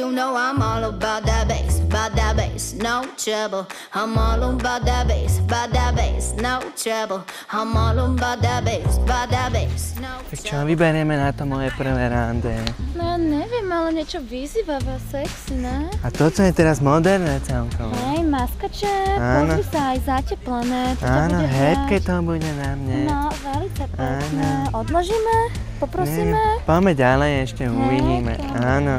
you know I'm all about that bass, no trouble. I'm all about that bass, no trouble. I'm all about that bass, no trouble. Tak čo vyberieme na to moje prvé rande? No ja neviem, ale niečo vyzývava, sexy, ne? A toto je teraz moderné celkom. Hej, maskače, pozri sa, aj zateplené, to ťa Áno, bude hebké hrať. to bude na mne. No, veľmi pekné. Odložíme? Poprosíme? Poďme ďalej, ešte uvidíme. Áno.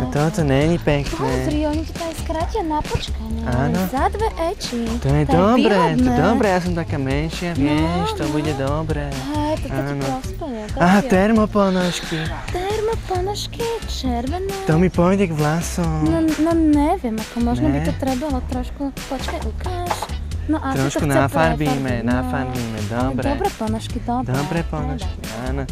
Toto není pekné. Pozri, oni ti to aj skrátia na počkanie. Áno. Za 2 eči. To je dobré, to je dobré, ja som taká menšia, vieš, to bude dobré. Hej, to ti prospeje. Aha, termoponožky. Termoponožky, červené. To mi pôjde k vlasom. No neviem, ako možno by to trebalo trošku, počkaj, ukáž. No a trošku nafarbíme, dobre. Dobre ponožky, dobre. Dobre ponožky, áno.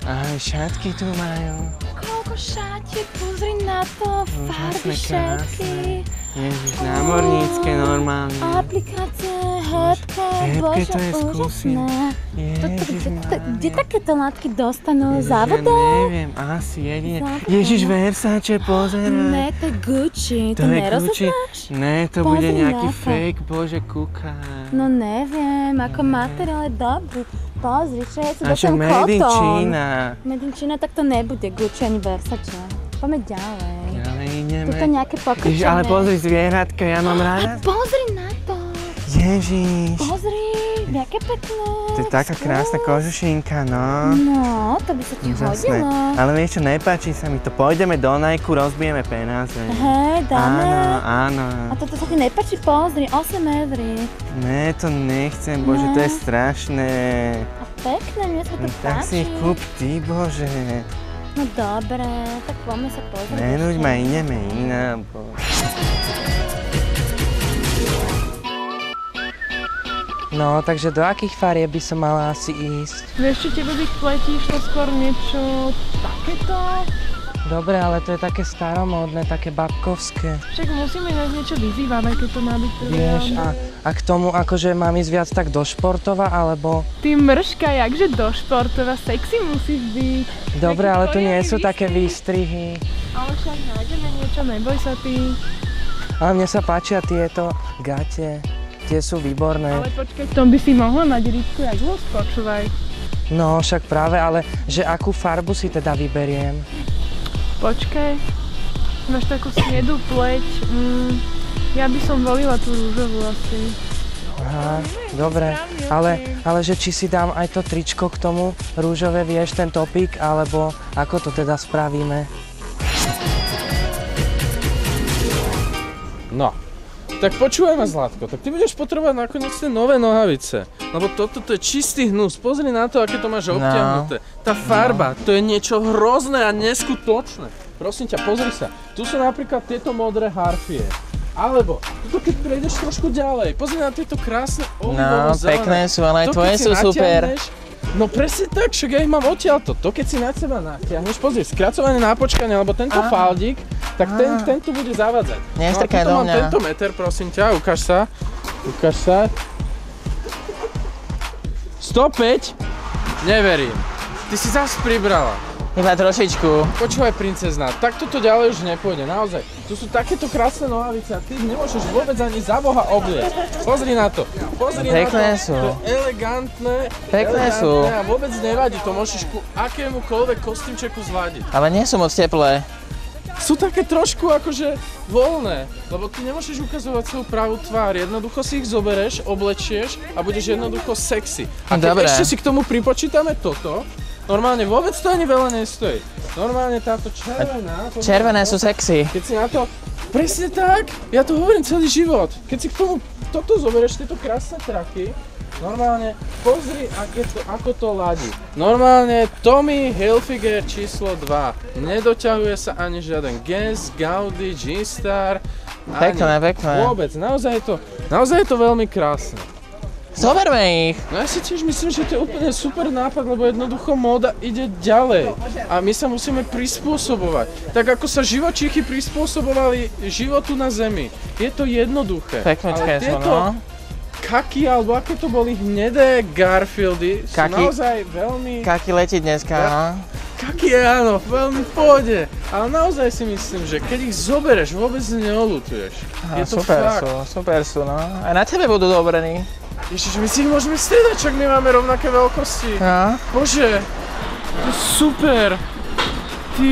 Aj šatky tu majú. Koľko šatiek, pozri na to, farby všetky. Ježiš, námornícke normálne. Aplikácie, hebké, bože, to je úžasné. Ježišmarja. Kde takéto látky dostanú? Závodou? Ja neviem, asi jedine. Ježiš, Versace, pozeraj. Ne, to je Gucci, to nerozoznáš? Ne, to bude nejaký fake, bože, kúka. No neviem, ako materiál je dobrý. Pozri, všetci, to však ten Made in kotón. China. Made in China, tak to nebude Gucci ani Versace. Poďme ďalej. Ale ideme. Tuto nejaké pokrčené. Ježiš, ale pozri zvieratka, ja mám rada. Pozri na to. Ježiš. Pozri, jaké pekné. To je taká krásna kožušinka, no. No, to by sa ti hodilo. Ale vieš čo, nepáči sa mi to. Pôjdeme do Nike, rozbijeme peniaze. Hej, dáme. Áno. A toto sa ti nepáči? Pozri, 8 €. Ne, to nechcem, bože, to je strašné. A pekné, mne sa to páči. Tak si ich kúp ty, bože. No dobre, tak poďme sa pozrieť. Nenuď ma, ideme iná, bože. No, takže do akých farieb by som mala asi ísť? Vieš čo, tebe by pletí išlo skôr niečo takéto? Dobre, ale to je také staromódne, také babkovské. Však musíme nájsť niečo vyzývavé, keď to má byť prvý Vieš, round. a k tomu akože mám ísť viac tak do športova, alebo... Ty mrška, jakže do športova, sexy musíš byť. Dobre, Taký ale tu nie poriadny sú také výstrih. výstrihy. Ale však nájdeme niečo, neboj sa ty. Ale mne sa páčia tieto gate. Tie sú výborné. Ale počkaj, v tom by si mohla mať rýbku jak hus, počúvaj. No, však práve, ale že akú farbu si teda vyberiem? Počkaj, máš takú snedú pleť. Ja by som volila tú rúžovú asi. Aha, dobre. Ale že či si dám aj to tričko k tomu rúžové, vieš, ten topik, alebo ako to teda spravíme? No, tak počúvaj ma, Zlatko, tak ty budeš potrebovať nakoniec tie nové nohavice. Lebo toto je čistý hnus, pozri na to, aké to máš obtiahnuté. Tá farba, to je niečo hrozné a neskutočné. Prosím ťa, pozri sa, tu sú napríklad tieto modré harfie. Alebo, tuto keď prejdeš trošku ďalej, pozri na tieto krásne olivovo-zelené. No, pekné sú, ale aj tvoje sú super. No presne tak, však ja ich mám odtiaľto. To keď si na seba natiahneš, pozri, skracovanie na počkanie, alebo tento faldík, tak ten tu bude zavádzať. Nestrkaj do mňa. No a mám tento meter, prosím ťa, ukáž sa. 105? Neverím. Ty si zas pribrala. Iba trošičku. Počúvaj, princezná, tak toto ďalej už nepôjde, naozaj. Tu sú takéto krásne nohavice a ty nemôžeš vôbec ani za Boha obliecť. Pozri na to. Pekné sú. To je elegantné. Pekné sú. A vôbec nevadí, to môžeš ku akémukoľvek kostýmčeku zladiť. Ale nie sú moc teplé. Sú také trošku akože voľné, lebo ty nemôžeš ukazovať svoju pravú tvár. Jednoducho si ich zobereš, oblečieš a budeš jednoducho sexy. A keď ešte si k tomu pripočítame toto, normálne vôbec to ani veľa nestojí. Normálne táto červená... Červené sú sexy. Keď si na to... Presne tak! Ja to hovorím celý život. Keď si k tomu toto zoberieš, tieto krásne traky, normálne pozri, ako to ladí. Normálne Tommy Hilfiger číslo 2. Nedoťahuje sa ani žiaden Guess, Gaudi, G-Star. Pekné. Vôbec. Naozaj je to veľmi krásne. Zoberme ich. No ja si tiež myslím, že to je úplne super nápad, lebo jednoducho móda ide ďalej. A my sa musíme prispôsobovať. Tak ako sa živočíchy prispôsobovali životu na Zemi. Je to jednoduché. Pekničké sú, no. Kaki, alebo aké to boli hnedé Garfieldy, sú naozaj veľmi... Kaki letí dneska, no. Kaky áno, veľmi v pohode. Ale naozaj si myslím, že keď ich zobereš, vôbec neolutuješ. Je to fakt. Super sú, no. Aj na tebe budú dobrení. Ježiš, my si ich môžeme striedať, čak my máme rovnaké veľkosti. No. Bože, to je super. Ty